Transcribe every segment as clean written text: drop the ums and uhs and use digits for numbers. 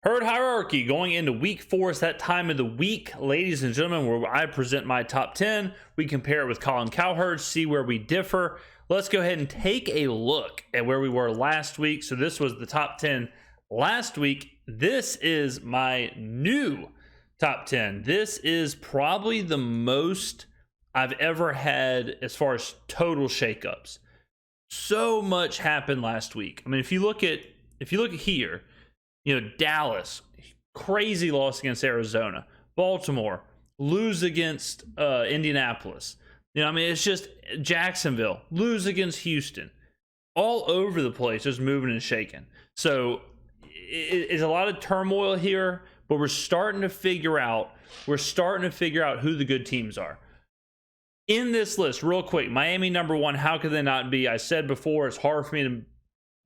Herd hierarchy going into week 4 is that time of the week, ladies and gentlemen, where I present my top 10. We compare it with Colin Cowherd, see where we differ. Let's go ahead and take a look at where we were last week. So this was the top 10 last week. This is my new top 10. This is probably the most I've ever had as far as total shakeups. So much happened last week. I mean, if you look at here, Dallas, crazy loss against Arizona. Baltimore, lose against Indianapolis. It's just Jacksonville, lose against Houston. All over the place, just moving and shaking. So it's a lot of turmoil here, but we're starting to figure out who the good teams are. In this list, real quick, Miami number 1, how could they not be? I said before, it's hard for me to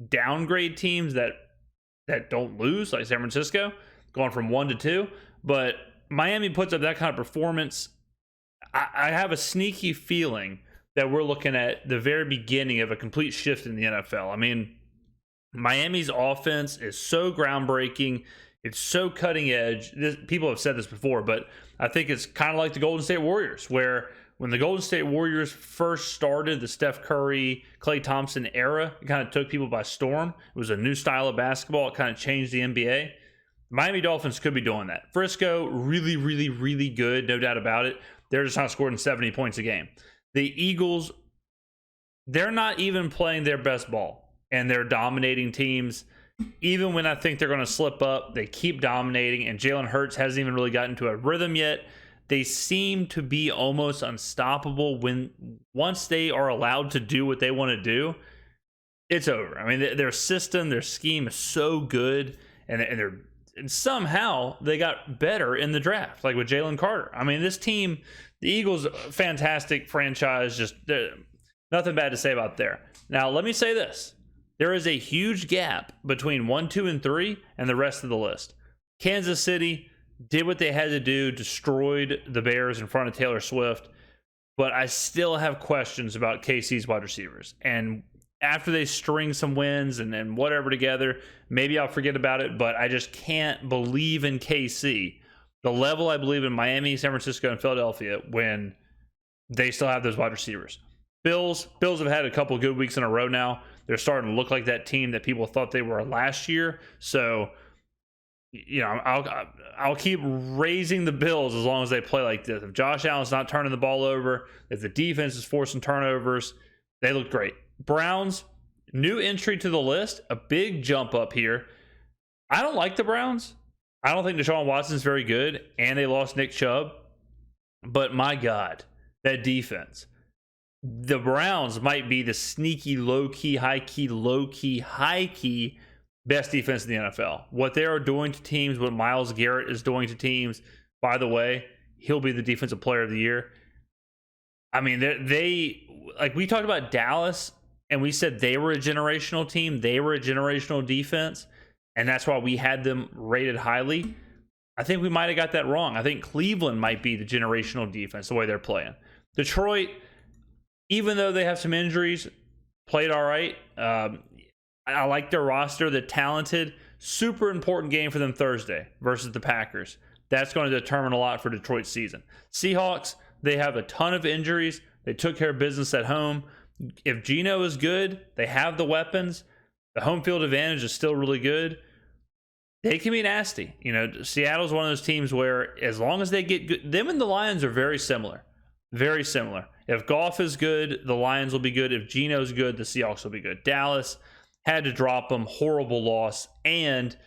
downgrade teams that don't lose, like San Francisco, going from 1 to 2. But Miami puts up that kind of performance. I have a sneaky feeling that we're looking at the very beginning of a complete shift in the NFL. I mean, Miami's offense is so groundbreaking. It's so cutting edge. People have said this before, but I think it's kind of like the Golden State Warriors, where when the Golden State Warriors first started the Steph Curry, Klay Thompson era, it kind of took people by storm. It was a new style of basketball. It kind of changed the NBA. Miami Dolphins could be doing that. Frisco, really, really, really good, no doubt about it. They're just not scoring 70 points a game. The Eagles, they're not even playing their best ball, and they're dominating teams. Even when I think they're going to slip up, they keep dominating, and Jalen Hurts hasn't even really gotten to a rhythm yet. They seem to be almost unstoppable once they are allowed to do what they want to do. It's over. I mean, their system, their scheme is so good, and somehow they got better in the draft, like with Jalen Carter. I mean, this team, the Eagles, fantastic franchise. Just nothing bad to say about there. Now, let me say this: there is a huge gap between 1, 2, and 3, and the rest of the list. Kansas City did what they had to do, destroyed the Bears in front of Taylor Swift, but I still have questions about KC's wide receivers. And after they string some wins and whatever together, maybe I'll forget about it, but I just can't believe in KC the level I believe in Miami, San Francisco, and Philadelphia when they still have those wide receivers. Bills have had a couple of good weeks in a row now. They're starting to look like that team that people thought they were last year. So I'll keep raising the Bills as long as they play like this. If Josh Allen's not turning the ball over, if the defense is forcing turnovers, they look great. Browns, new entry to the list, a big jump up here. I don't like the Browns. I don't think Deshaun Watson's very good, and they lost Nick Chubb. But my God, that defense. The Browns might be the sneaky, low-key, high-key, low-key, high-key best defense in the NFL. What they are doing to teams, what Myles Garrett is doing to teams, by the way, he'll be the defensive player of the year. I mean, like we talked about Dallas, and we said they were a generational team. They were a generational defense, and that's why we had them rated highly. I think we might have got that wrong. I think Cleveland might be the generational defense, the way they're playing. Detroit, even though they have some injuries, played all right. I like their roster. They're talented. Super important game for them Thursday versus the Packers. That's going to determine a lot for Detroit's season. Seahawks, they have a ton of injuries. They took care of business at home. If Geno is good, they have the weapons. The home field advantage is still really good. They can be nasty. Seattle's one of those teams where as long as they get good, them and the Lions are very similar. Very similar. If Goff is good, the Lions will be good. If Geno's good, the Seahawks will be good. Dallas had to drop them, horrible loss, and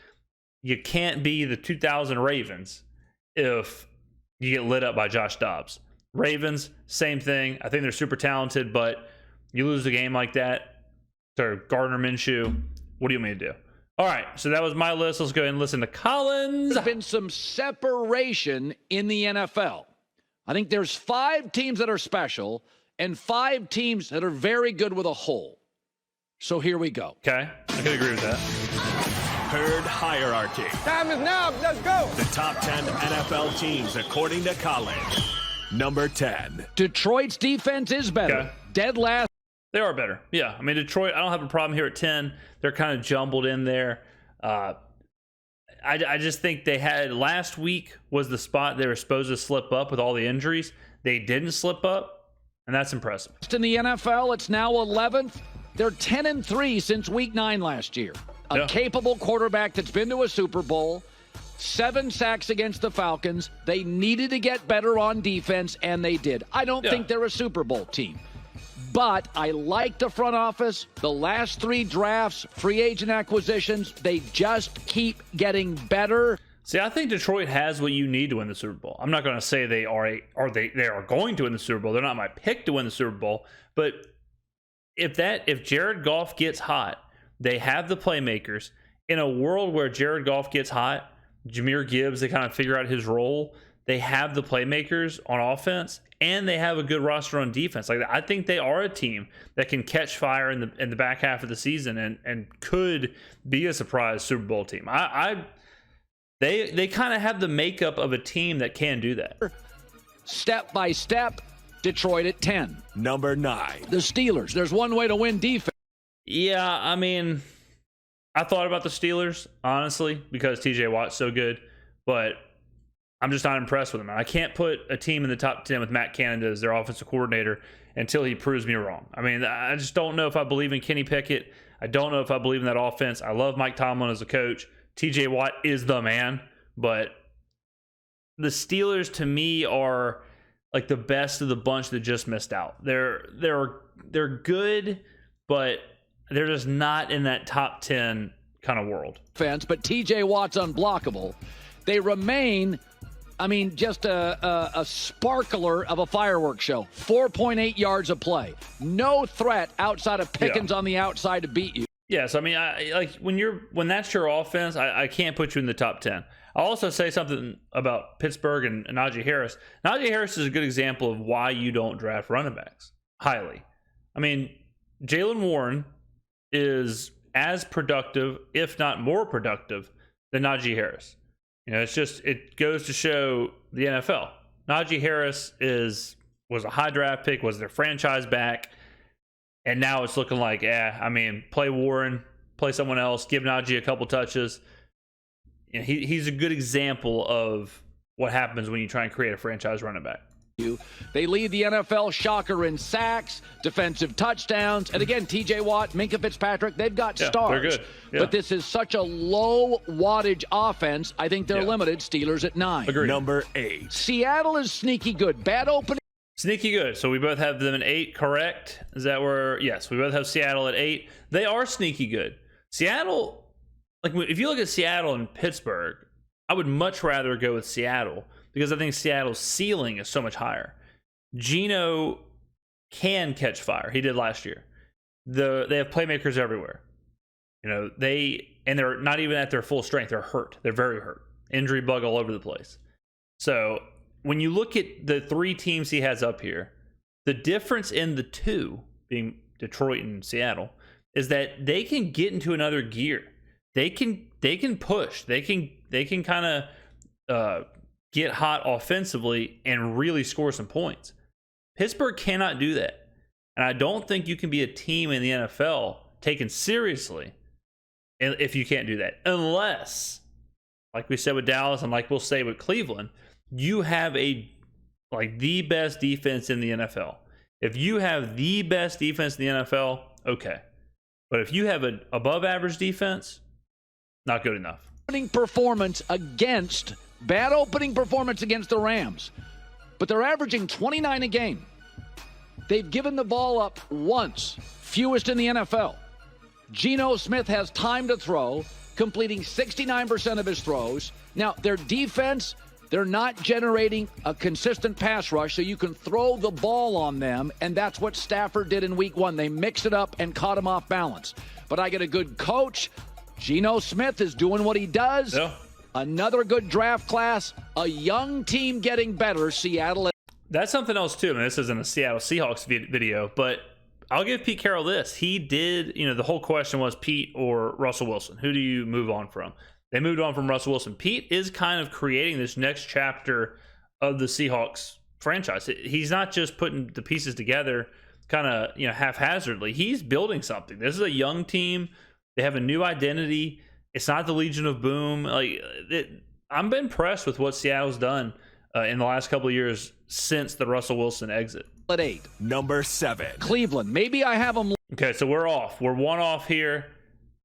you can't be the 2000 Ravens if you get lit up by Josh Dobbs. Ravens, same thing. I think they're super talented, but you lose a game like that to Gardner Minshew, what do you want me to do? All right, so that was my list. Let's go ahead and listen to Colin's. There's been some separation in the NFL. I think there's 5 teams that are special and 5 teams that are very good with a hole. So here we go. Okay, I can agree with that. Herd hierarchy. Time is now. Let's go. The top 10 NFL teams according to Colin. Number 10. Detroit's defense is better. Okay. Dead last. They are better. Yeah, I mean, Detroit, I don't have a problem here at 10. They're kind of jumbled in there. I I just think they had last week was the spot they were supposed to slip up with all the injuries. They didn't slip up, and that's impressive. In the NFL, it's now 11th. They're 10-3 since week 9 last year. A capable quarterback that's been to a Super Bowl, 7 sacks against the Falcons. They needed to get better on defense, and they did. I don't think they're a Super Bowl team. But I like the front office. The last 3 drafts, free agent acquisitions, they just keep getting better. See, I think Detroit has what you need to win the Super Bowl. I'm not going to say they are going to win the Super Bowl. They're not my pick to win the Super Bowl. But if Jared Goff gets hot, they have the playmakers. In a world where Jared Goff gets hot, Jahmyr Gibbs, they kind of figure out his role. They have the playmakers on offense, and they have a good roster on defense. Like, I think they are a team that can catch fire in the back half of the season and could be a surprise Super Bowl team. They kind of have the makeup of a team that can do that. Step by step, Detroit at 10. Number 9. The Steelers. There's one way to win defense. Yeah, I mean, I thought about the Steelers, honestly, because TJ Watt's so good, but I'm just not impressed with them. I can't put a team in the top 10 with Matt Canada as their offensive coordinator until he proves me wrong. I mean, I just don't know if I believe in Kenny Pickett. I don't know if I believe in that offense. I love Mike Tomlin as a coach. TJ Watt is the man, but the Steelers to me are like the best of the bunch that just missed out. They're good, but they're just not in that top 10 kind of world. But TJ Watt's unblockable. They remain, I mean, just a sparkler of a fireworks show. 4.8 yards a play. No threat outside of Pickens on the outside to beat you. Yes, I mean, when that's your offense, I can't put you in the top 10. I'll also say something about Pittsburgh and Najee Harris. Najee Harris is a good example of why you don't draft running backs highly. I mean, Jaylen Warren is as productive, if not more productive, than Najee Harris. You know, it goes to show the NFL. Najee Harris was a high draft pick, was their franchise back. And now it's looking like, play Warren, play someone else, give Najee a couple touches. You know, he's a good example of what happens when you try and create a franchise running back. They lead the NFL, shocker, in sacks, defensive touchdowns. And again, TJ Watt, Minkah Fitzpatrick, they've got stars. They're good. Yeah. But this is such a low wattage offense. I think they're limited. Steelers at 9. Agreed. Number 8. Seattle is sneaky good. Bad opening. Sneaky good. So we both have them at 8, correct? Is that where? Yes, we both have Seattle at 8. They are sneaky good. Seattle, like if you look at Seattle and Pittsburgh, I would much rather go with Seattle because I think Seattle's ceiling is so much higher. Geno can catch fire. He did last year. They have playmakers everywhere. You know, they're not even at their full strength. They're hurt. They're very hurt. Injury bug all over the place. So when you look at the 3 teams he has up here, the difference in the 2, being Detroit and Seattle, is that they can get into another gear. They can push. They can kind of get hot offensively and really score some points. Pittsburgh cannot do that. And I don't think you can be a team in the NFL taken seriously if you can't do that. Unless, like we said with Dallas and like we'll say with Cleveland, you have the best defense in the NFL. If you have the best defense in the NFL, okay. But if you have an above average defense, not good enough. Bad opening performance against the Rams. But they're averaging 29 a game. They've given the ball up once, fewest in the NFL. Geno Smith has time to throw, completing 69% of his throws. Now, their defense, they're not generating a consistent pass rush, so you can throw the ball on them, and that's what Stafford did in week 1. They mixed it up and caught him off balance. But I get a good coach. Geno Smith is doing what he does. Yeah. Another good draft class, a young team getting better, Seattle. That's something else, too. I mean, this isn't a Seattle Seahawks video, but I'll give Pete Carroll this. He did, the whole question was Pete or Russell Wilson. Who do you move on from? They moved on from Russell Wilson. Pete is kind of creating this next chapter of the Seahawks franchise. He's not just putting the pieces together kind of, haphazardly. He's building something. This is a young team. They have a new identity. It's not the Legion of Boom. I'm impressed with what Seattle's done in the last couple of years since the Russell Wilson exit. At 8. Number 7. Cleveland. Maybe I have them. Okay, so we're off. We're one off here.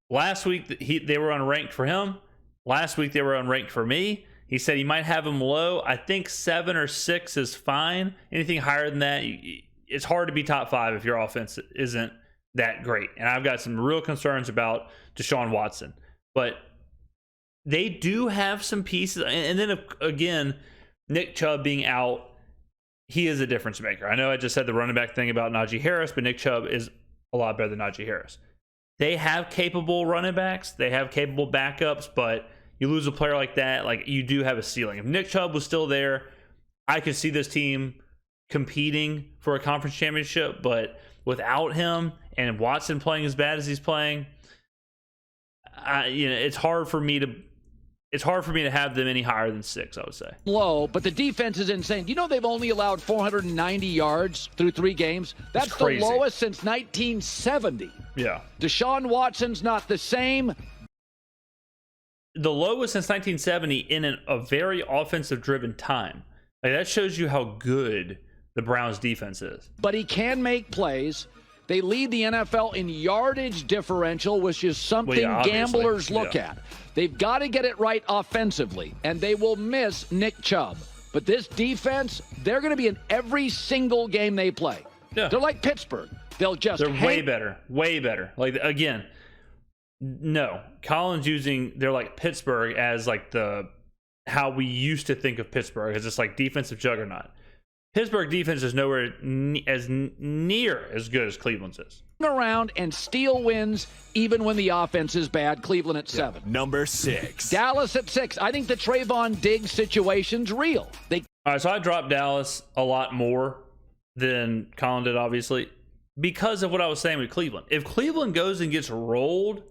Last week, they were unranked for him. Last week, they were unranked for me. He said he might have him low. I think 7 or 6 is fine. Anything higher than that, it's hard to be top 5 if your offense isn't that great. And I've got some real concerns about Deshaun Watson. But they do have some pieces. And then, again, Nick Chubb being out, he is a difference maker. I know I just said the running back thing about Najee Harris, but Nick Chubb is a lot better than Najee Harris. They have capable running backs. They have capable backups, but you lose a player like that, like you do have a ceiling. If Nick Chubb was still there, I could see this team competing for a conference championship, but without him and Watson playing as bad as he's playing, it's hard for me to have them any higher than 6, I would say. Low, but the defense is insane. You know they've only allowed 490 yards through 3 games? That's the lowest since 1970. Yeah. Deshaun Watson's not the same. The lowest since 1970 in a very offensive-driven time. Like, that shows you how good the Browns' defense is. But he can make plays. They lead the NFL in yardage differential, which is something gamblers look at. They've got to get it right offensively, and they will miss Nick Chubb. But this defense, they're going to be in every single game they play. Yeah. They're like Pittsburgh. They're way better. Way better. Like, again, no. Colin's they're like Pittsburgh as like how we used to think of Pittsburgh as this like defensive juggernaut. Pittsburgh defense is nowhere near as good as Cleveland's is. Around and steal wins even when the offense is bad. Cleveland at 7. Number 6. Dallas at 6. I think the Trayvon Diggs situation's real. All right, so I dropped Dallas a lot more than Colin did, obviously, because of what I was saying with Cleveland. If Cleveland goes and gets rolled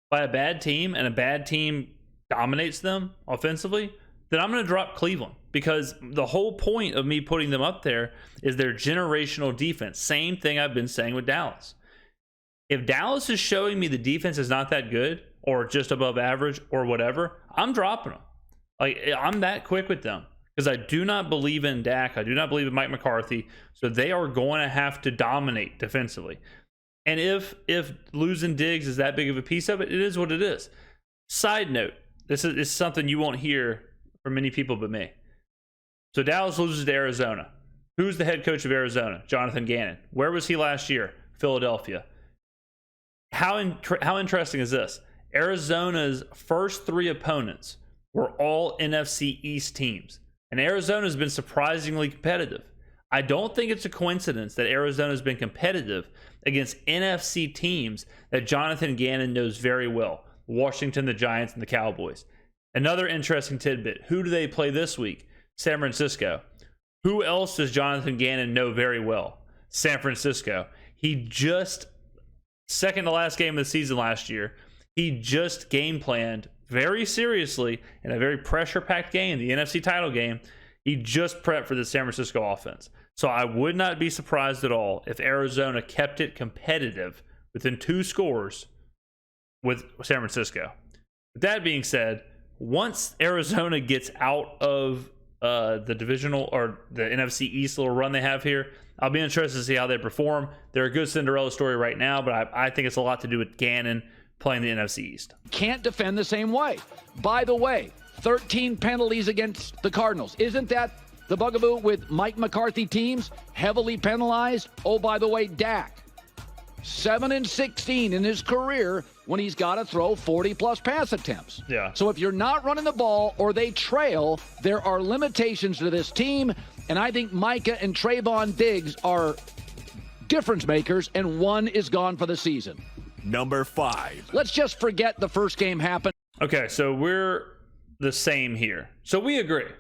by a bad team and a bad team dominates them offensively, then I'm going to drop Cleveland, because the whole point of me putting them up there is their generational defense. Same thing I've been saying with Dallas. If Dallas is showing me the defense is not that good or just above average or whatever, I'm dropping them. Like, I'm that quick with them because I do not believe in Dak. I do not believe in Mike McCarthy. So they are going to have to dominate defensively. And if losing Diggs is that big of a piece of it, it is what it is. Side note, this is something you won't hear from many people but me. So Dallas loses to Arizona. Who's the head coach of Arizona? Jonathan Gannon. Where was he last year? Philadelphia. How interesting is this? Arizona's first 3 opponents were all NFC East teams. And Arizona's been surprisingly competitive. I don't think it's a coincidence that Arizona's been competitive against NFC teams that Jonathan Gannon knows very well. Washington, the Giants, and the Cowboys. Another interesting tidbit. Who do they play this week? San Francisco. Who else does Jonathan Gannon know very well? San Francisco. He just, second to last game of the season last year, he just game planned very seriously in a very pressure-packed game, the NFC title game. He just prepped for the San Francisco offense. So I would not be surprised at all if Arizona kept it competitive within 2 scores with San Francisco. With that being said, once Arizona gets out of the divisional or the NFC East little run they have here, I'll be interested to see how they perform. They're a good Cinderella story right now, but I think it's a lot to do with Gannon playing the NFC East. Can't defend the same way. By the way, 13 penalties against the Cardinals. Isn't that the bugaboo with Mike McCarthy teams? Heavily penalized. Oh, by the way, Dak. 7-16 in his career when he's got to throw 40-plus pass attempts. Yeah. So if you're not running the ball or they trail, there are limitations to this team, and I think Micah and Trayvon Diggs are difference makers, and one is gone for the season. Number 5. Let's just forget the first game happened. Okay, so we're the same here. So we agree.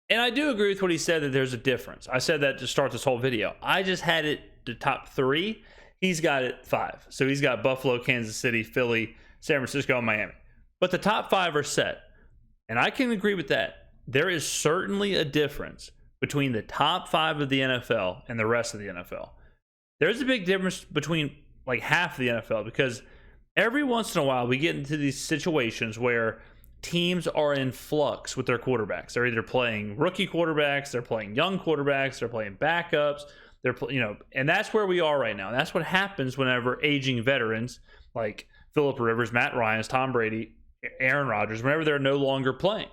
And I do agree with what he said that there's a difference. I said that to start this whole video. I just had it the top 3. He's got it 5. So he's got Buffalo, Kansas City, Philly, San Francisco, and Miami. But the top 5 are set. And I can agree with that. There is certainly a difference between the top 5 of the NFL and the rest of the NFL. There's a big difference between like half of the NFL, because every once in a while we get into these situations where teams are in flux with their quarterbacks. They're either playing rookie quarterbacks, they're playing young quarterbacks, they're playing backups. And that's where we are right now. That's what happens whenever aging veterans like Phillip Rivers, Matt Ryan, Tom Brady, Aaron Rodgers, whenever they're no longer playing.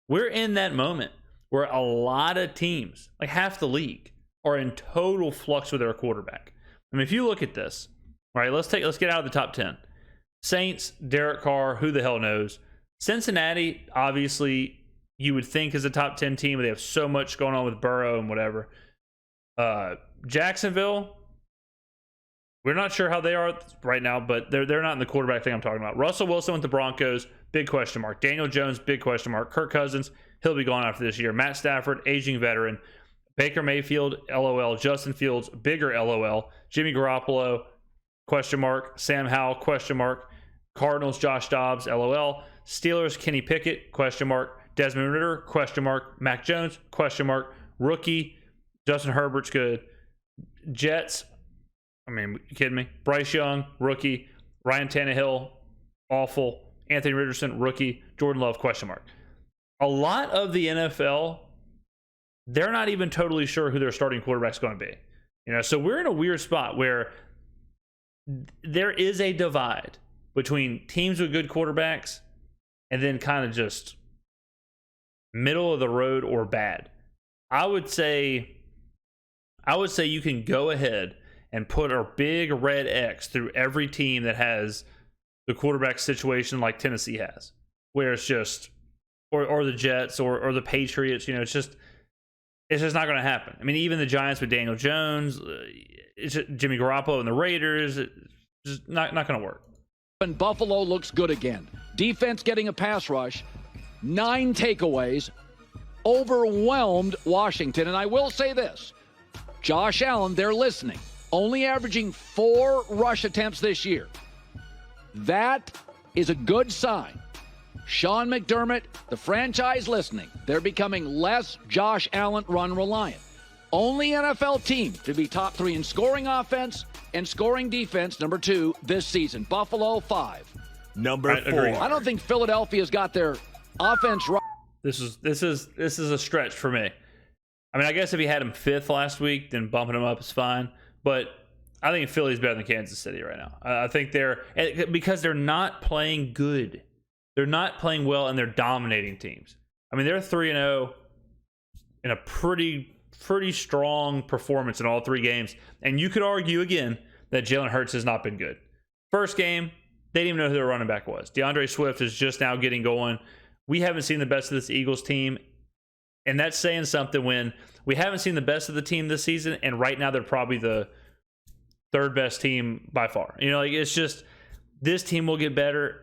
We're in that moment where a lot of teams, like half the league, are in total flux with their quarterback. I mean, if you look at this, all right, let's get out of the top 10. Saints, Derek Carr, who the hell knows? Cincinnati, obviously, you would think is a top 10 team. They have so much going on with Burrow and whatever. Jacksonville, we're not sure how they are right now, but they're not in the quarterback thing I'm talking about. Russell Wilson with the Broncos, big question mark. Daniel Jones, big question mark. Kirk Cousins, he'll be gone after this year. Matt Stafford, aging veteran. Baker Mayfield, LOL. Justin Fields, bigger LOL. Jimmy Garoppolo, question mark. Sam Howell, question mark. Cardinals, Josh Dobbs, LOL. Steelers, Kenny Pickett, question mark. Desmond Ridder, question mark. Mac Jones, question mark. Rookie, Justin Herbert's good. Jets, I mean, you kidding me? Bryce Young, rookie. Ryan Tannehill, awful. Anthony Richardson, rookie. Jordan Love, question mark. A lot of the NFL, they're not even totally sure who their starting quarterback's going to be. So we're in a weird spot where there is a divide between teams with good quarterbacks and then kind of just middle of the road or bad. I would say you can go ahead and put a big red X through every team that has the quarterback situation like Tennessee has, where it's just, or the Jets or the Patriots, it's just not going to happen. I mean, even the Giants with Daniel Jones, it's just Jimmy Garoppolo and the Raiders, it's just not going to work. And Buffalo looks good again. Defense getting a pass rush, 9 takeaways, overwhelmed Washington. And I will say this, Josh Allen, they're listening, only averaging 4 rush attempts this year. That is a good sign. Sean McDermott, the franchise listening, they're becoming less Josh Allen run reliant. Only NFL team to be top 3 in scoring offense and scoring defense, number 2 this season. Buffalo 5. Number 4. I don't think Philadelphia's got their offense right. This is a stretch for me. I mean, I guess if you had him 5th last week, then bumping him up is fine. But I think Philly's better than Kansas City right now. I think because they're not playing good. They're not playing well, and they're dominating teams. I mean, they're 3-0 in a pretty strong performance in all 3 games. And you could argue, again, that Jalen Hurts has not been good. First game, they didn't even know who their running back was. DeAndre Swift is just now getting going. We haven't seen the best of this Eagles team. And that's saying something when we haven't seen the best of the team this season, and right now they're probably the 3rd best team by far. It's just, this team will get better.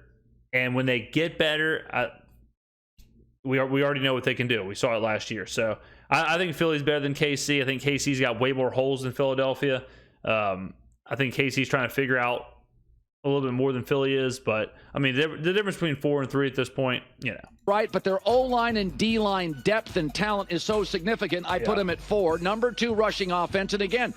And when they get better, we already know what they can do. We saw it last year. So I think Philly's better than KC. I think KC's got way more holes than Philadelphia. I think KC's trying to figure out a little bit more than Philly is. But, I mean, the difference between 4 and 3 at this point, Right, but their O-line and D-line depth and talent is so significant. I put them at 4. Number 2 rushing offense. And again,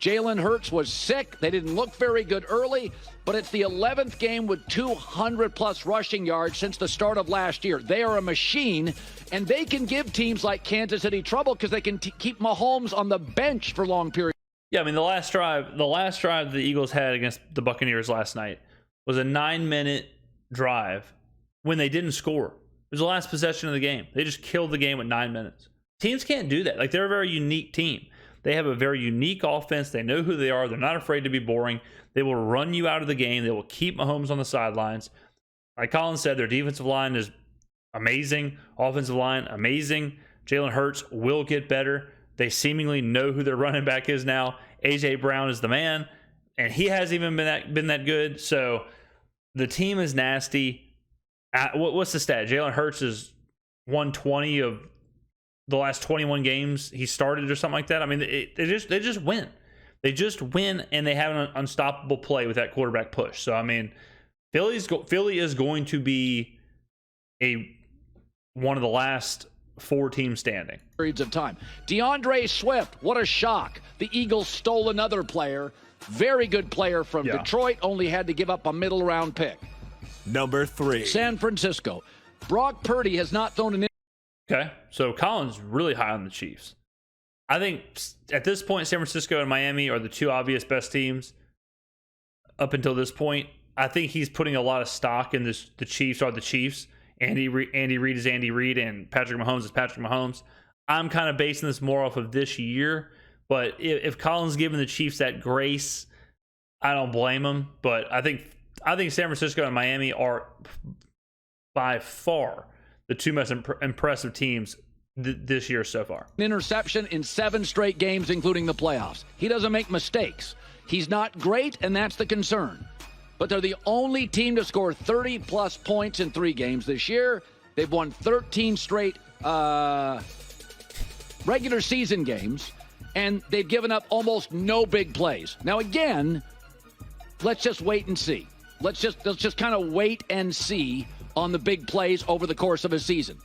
Jalen Hurts was sick. They didn't look very good early, but it's the 11th game with 200-plus rushing yards since the start of last year. They are a machine, and they can give teams like Kansas City trouble because they can keep Mahomes on the bench for long periods. Yeah, I mean, the last drive the Eagles had against the Buccaneers last night was a 9-minute drive when they didn't score. It was the last possession of the game. They just killed the game with 9 minutes. Teams can't do that. Like, they're a very unique team. They have a very unique offense. They know who they are. They're not afraid to be boring. They will run you out of the game. They will keep Mahomes on the sidelines. Like Colin said, their defensive line is amazing. Offensive line, amazing. Jalen Hurts will get better. They seemingly know who their running back is now. A.J. Brown is the man, and he hasn't even been that good. So the team is nasty. What's the stat? Jalen Hurts is 120 of the last 21 games he started or something like that. I mean, they just win. They just win, and they have an unstoppable play with that quarterback push. So, I mean, Philly is going to be one of the last 4 teams standing. Periods of time. DeAndre Swift, what a shock. The Eagles stole another player. Very good player from Detroit, only had to give up a middle round pick. Number 3. San Francisco. Brock Purdy has not thrown an. Okay, so Colin's really high on the Chiefs. I think at this point, San Francisco and Miami are the 2 obvious best teams up until this point. I think he's putting a lot of stock in this. The Chiefs are the Chiefs. Andy Reid is Andy Reid, and Patrick Mahomes is Patrick Mahomes. I'm kind of basing this more off of this year, but if Colin's giving the Chiefs that grace, I don't blame him. But I think San Francisco and Miami are by far the 2 most impressive teams this year so far. Interception in 7 straight games, including the playoffs. He doesn't make mistakes. He's not great, and that's the concern. But they're the only team to score 30-plus points in 3 games this year. They've won 13 straight regular season games, and they've given up almost no big plays. Now, again, let's just wait and see. Let's just kind of wait and see on the big plays over the course of a season.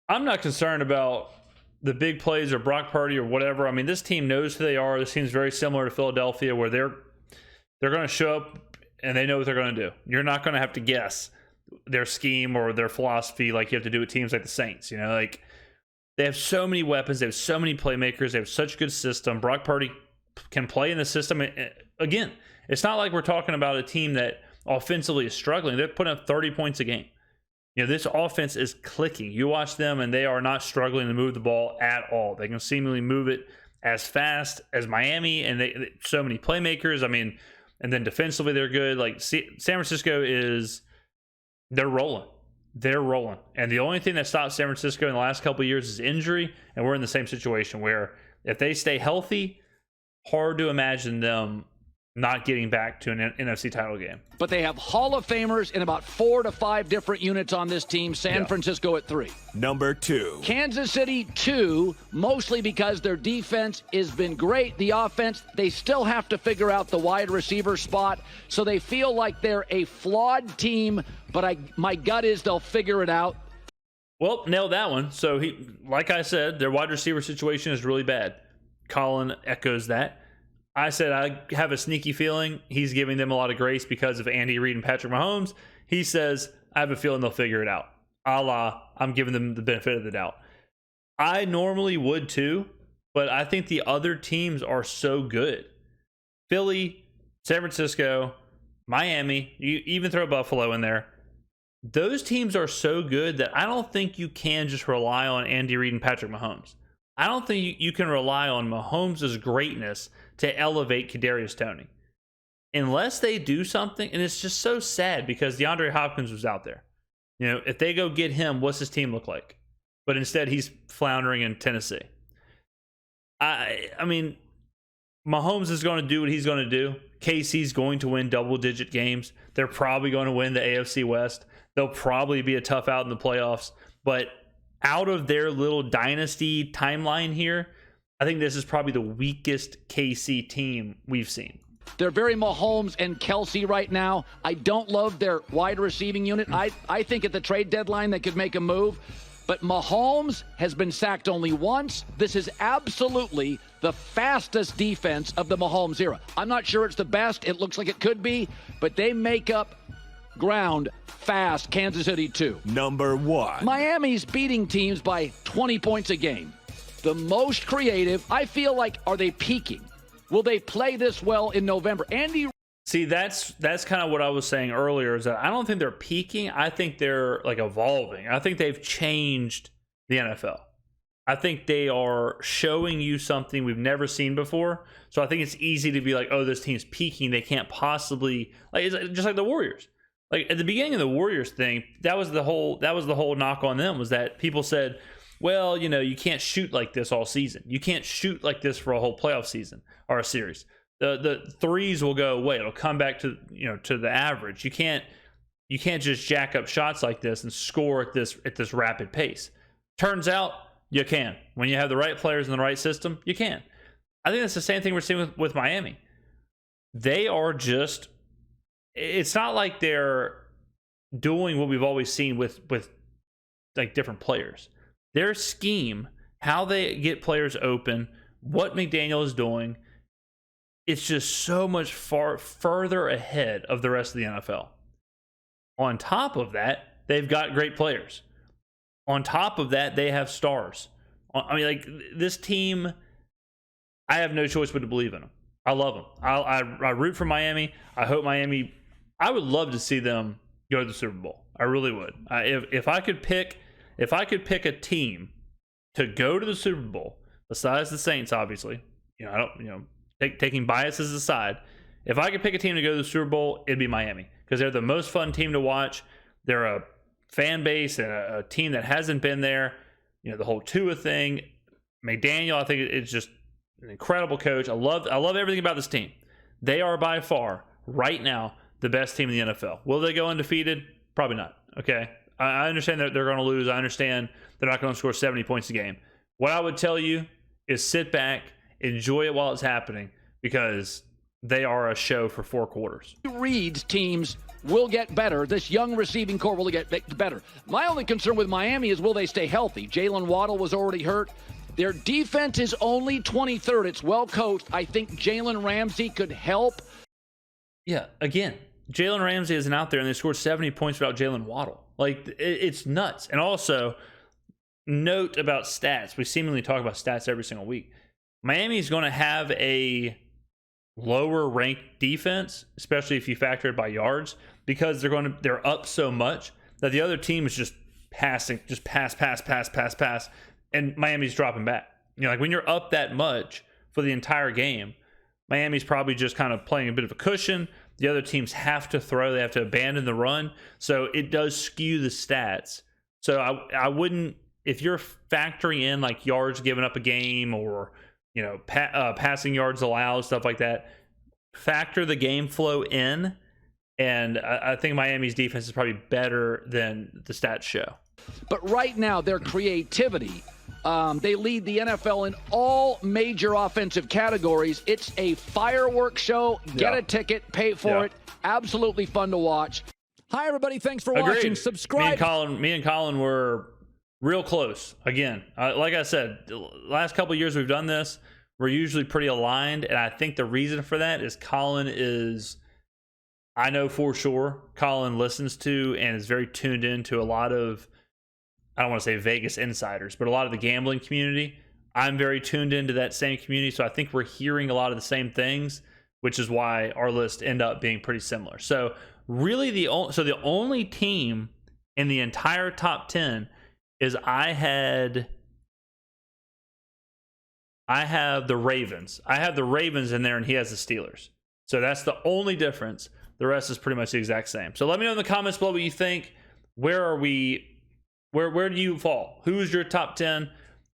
I'm not concerned about the big plays or Brock Purdy or whatever. I mean, this team knows who they are. This team's very similar to Philadelphia, where they're going to show up and they know what they're going to do. You're not going to have to guess their scheme or their philosophy like you have to do with teams like the Saints. You know, like they have so many weapons. They have so many playmakers. They have such a good system. Brock Purdy can play in the system. Again, it's not like we're talking about a team that offensively is struggling. They're putting up 30 points a game. You know, this offense is clicking. You watch them, and they are not struggling to move the ball at all. They can seemingly move it as fast as Miami, and they so many playmakers. I mean, and then defensively, they're good. Like San Francisco they're rolling. They're rolling. And the only thing that stopped San Francisco in the last couple of years is injury, and we're in the same situation where if they stay healthy, hard to imagine them not getting back to an NFC title game. But they have Hall of Famers in about 4 to 5 different units on this team. San Francisco at 3. Number 2. Kansas City 2, mostly because their defense has been great. The offense, they still have to figure out the wide receiver spot. So they feel like they're a flawed team, but my gut is they'll figure it out. Well, nailed that one. So like I said, their wide receiver situation is really bad. Colin echoes that. I said I have a sneaky feeling he's giving them a lot of grace because of Andy Reid and Patrick Mahomes. He says, I have a feeling they'll figure it out. I'm giving them the benefit of the doubt. I normally would too, but I think the other teams are so good. Philly, San Francisco, Miami, you even throw Buffalo in there. Those teams are so good that I don't think you can just rely on Andy Reid and Patrick Mahomes. I don't think you can rely on Mahomes' greatness to elevate Kadarius Toney. Unless they do something, and it's just so sad because DeAndre Hopkins was out there. You know, if they go get him, what's his team look like? But instead, he's floundering in Tennessee. I mean, Mahomes is going to do what he's going to do. KC's going to win double-digit games. They're probably going to win the AFC West. They'll probably be a tough out in the playoffs. But out of their little dynasty timeline here, I think this is probably the weakest KC team we've seen. They're very Mahomes and Kelsey right now. I don't love their wide receiving unit. I think at the trade deadline they could make a move. But Mahomes has been sacked only once. This is absolutely the fastest defense of the Mahomes era. I'm not sure it's the best. It looks like it could be. But they make up ground fast. Kansas City 2. Number 1. Miami's beating teams by 20 points a game. The most creative. I feel like, are they peaking? Will they play this well in November? See, that's kind of what I was saying earlier, is that I don't think they're peaking. I think they're like evolving. I think they've changed the NFL. I think they are showing you something we've never seen before. So I think it's easy to be like, oh, this team's peaking. They can't possibly, like, it's just like the Warriors. Like at the beginning of the Warriors thing, that was the whole knock on them, was that people said, well, you know, you can't shoot like this all season. You can't shoot like this for a whole playoff season or a series. The threes will go away. It'll come back to, you know, to the average. You can't just jack up shots like this and score at this rapid pace. Turns out you can. When you have the right players in the right system, you can. I think that's the same thing we're seeing with Miami. They are just, it's not like they're doing what we've always seen with like different players. their scheme, how they get players open, what McDaniel is doing, it's just so much further ahead of the rest of the NFL. On top of that, they've got great players. On top of that, they have stars. I mean, like, this team, I have no choice but to believe in them. I love them. I root for Miami. I hope Miami, I would love to see them go to the Super Bowl. I really would. If I could pick a team to go to the Super Bowl, besides the Saints, obviously, taking biases aside, if I could pick a team to go to the Super Bowl, it'd be Miami, because they're the most fun team to watch. They're a fan base and a team that hasn't been there. The whole Tua thing, McDaniel, I think it's just an incredible coach. I love everything about this team. They are by far, right now, the best team in the NFL. Will they go undefeated? Probably not. Okay. I understand that they're going to lose. I understand they're not going to score 70 points a game. What I would tell you is sit back, enjoy it while it's happening, because they are a show for 4 quarters. Reed's teams will get better. This young receiving corps will get better. My only concern with Miami is, will they stay healthy? Jalen Waddle was already hurt. Their defense is only 23rd. It's well coached. I think Jalen Ramsey could help. Yeah, again, Jalen Ramsey isn't out there, and they scored 70 points without Jalen Waddle. Like, it's nuts. And also, note about stats. We seemingly talk about stats every single week. Miami is going to have a lower ranked defense, especially if you factor it by yards, because they're up so much that the other team is just passing, just pass, and Miami's dropping back. Like, when you're up that much for the entire game, Miami's probably just kind of playing a bit of a cushion. The other teams have to throw, they have to abandon the run, so it does skew the stats. So I wouldn't, if you're factoring in like yards given up a game, or passing yards allowed, stuff like that, factor the game flow in, and I think Miami's defense is probably better than the stats show. But right now, their creativity, they lead the NFL in all major offensive categories. It's a fireworks show. Get a ticket, pay for it. Absolutely fun to watch. Hi, everybody. Thanks for watching. Subscribe. Me and Colin were real close. Again, like I said, the last couple of years we've done this, we're usually pretty aligned, and I think the reason for that is Colin is, I know for sure, Colin listens to and is very tuned into a lot of, I don't want to say Vegas insiders, but a lot of the gambling community. I'm very tuned into that same community, so I think we're hearing a lot of the same things, which is why our list end up being pretty similar. So really, the only team in the entire top 10 is I have the Ravens. I have the Ravens in there, and he has the Steelers. So that's the only difference. The rest is pretty much the exact same. So let me know in the comments below what you think. Where are we? Where do you fall? Who's your top 10?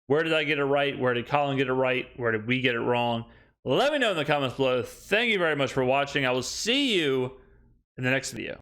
Where did I get it right? Where did Colin get it right? Where did we get it wrong? Let me know in the comments below. Thank you very much for watching. I will see you in the next video.